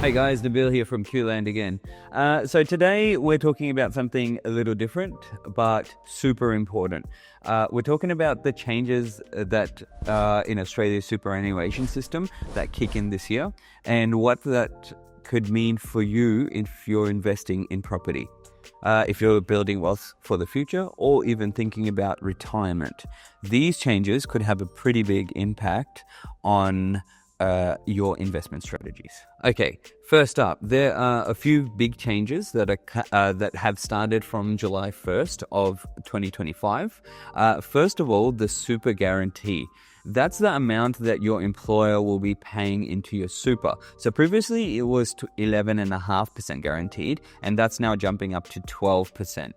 Hey guys, Nabil here from QLand again. So today we're talking about something a little different, but super important. We're talking about the changes that in Australia's superannuation system that kick in this year and what that could mean for you if you're investing in property. If you're building wealth for the future or even thinking about retirement. These changes could have a pretty big impact on your investment strategies. Okay, first up, there are a few big changes that have started from July 1st of 2025. First of all, the super guarantee. That's the amount that your employer will be paying into your super. So previously it was to 11.5% guaranteed, and that's now jumping up to 12%.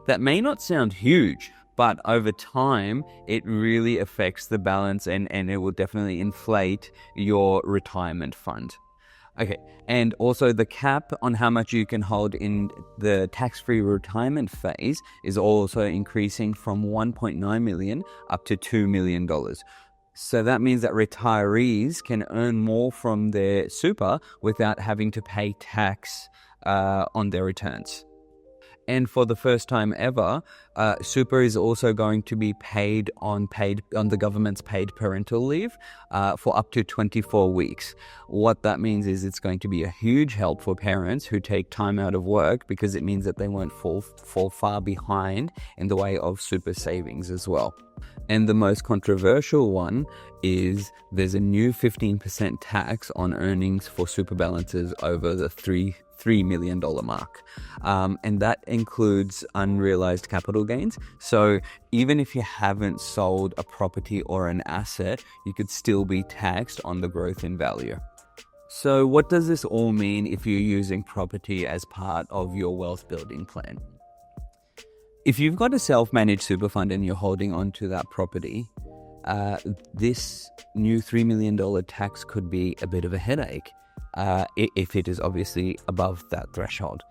That may not sound huge, but over time, it really affects the balance and it will definitely inflate your retirement fund. Okay, and also the cap on how much you can hold in the tax-free retirement phase is also increasing from 1.9 million up to $2 million. So that means that retirees can earn more from their super without having to pay tax on their returns. And for the first time ever, super is also going to be paid on the government's paid parental leave for up to 24 weeks. What that means is it's going to be a huge help for parents who take time out of work, because it means that they won't fall far behind in the way of super savings as well. And the most controversial one is there's a new 15% tax on earnings for super balances over the $3 million mark. And that includes unrealized capital gains. So even if you haven't sold a property or an asset, you could still be taxed on the growth in value. So what does this all mean if you're using property as part of your wealth building plan? If you've got a self-managed super fund and you're holding on to that property, this new $3 million tax could be a bit of a headache if it is obviously above that threshold,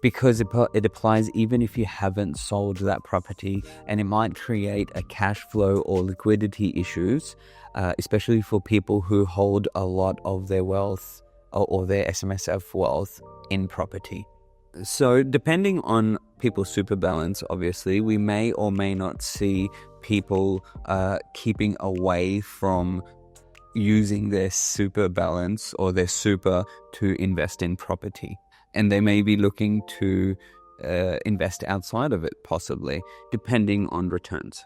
because it applies even if you haven't sold that property, and it might create a cash flow or liquidity issues, especially for people who hold a lot of their wealth or their SMSF wealth in property. So depending on people's super balance, obviously, we may or may not see people keeping away from using their super balance or their super to invest in property. And they may be looking to invest outside of it, possibly, depending on returns.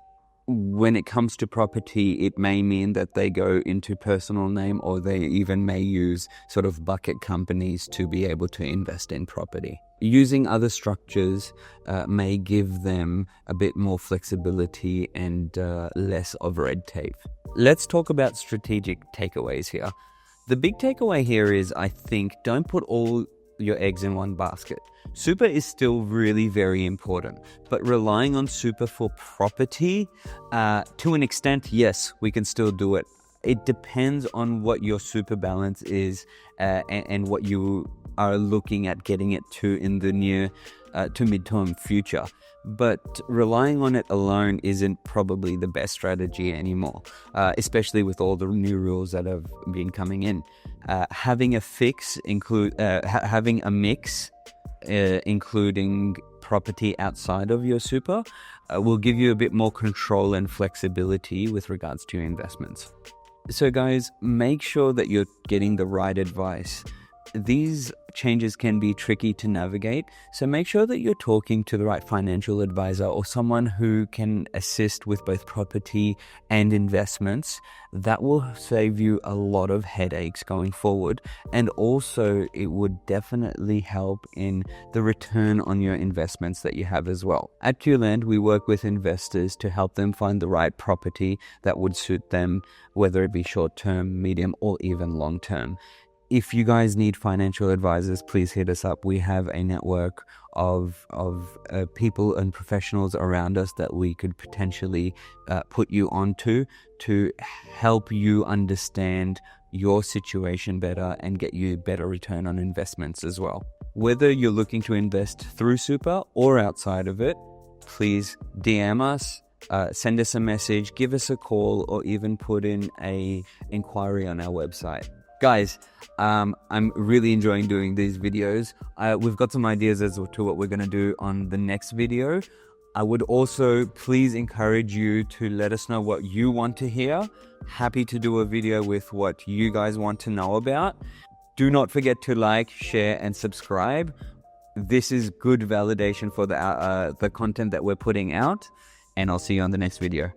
When it comes to property, it may mean that they go into personal name, or they even may use sort of bucket companies to be able to invest in property. Using other structures may give them a bit more flexibility and less of red tape. Let's talk about strategic takeaways here. The big takeaway here is, I think, don't put all your eggs in one basket. Super is still really very important, but relying on super for property, to an extent, yes, we can still do it. It depends on what your super balance is and what you are looking at getting it to in the near to midterm future. But relying on it alone isn't probably the best strategy anymore, especially with all the new rules that have been coming in. Having a mix, including property outside of your super, will give you a bit more control and flexibility with regards to your investments. So guys, make sure that you're getting the right advice. These changes can be tricky to navigate, so make sure that you're talking to the right financial advisor or someone who can assist with both property and investments. That will save you a lot of headaches going forward, and also it would definitely help in the return on your investments that you have as well. At QLand, we work with investors to help them find the right property that would suit them, whether it be short-term, medium, or even long-term. If you guys need financial advisors, please hit us up. We have a network of people and professionals around us that we could potentially put you onto to help you understand your situation better and get you better return on investments as well. Whether you're looking to invest through super or outside of it, please DM us, send us a message, give us a call, or even put in an inquiry on our website. Guys, I'm really enjoying doing these videos. We've got some ideas as to what we're going to do on the next video. I would also please encourage you to let us know what you want to hear. Happy to do a video with what you guys want to know about. Do not forget to like, share, and subscribe. This is good validation for the content that we're putting out, and I'll see you on the next video.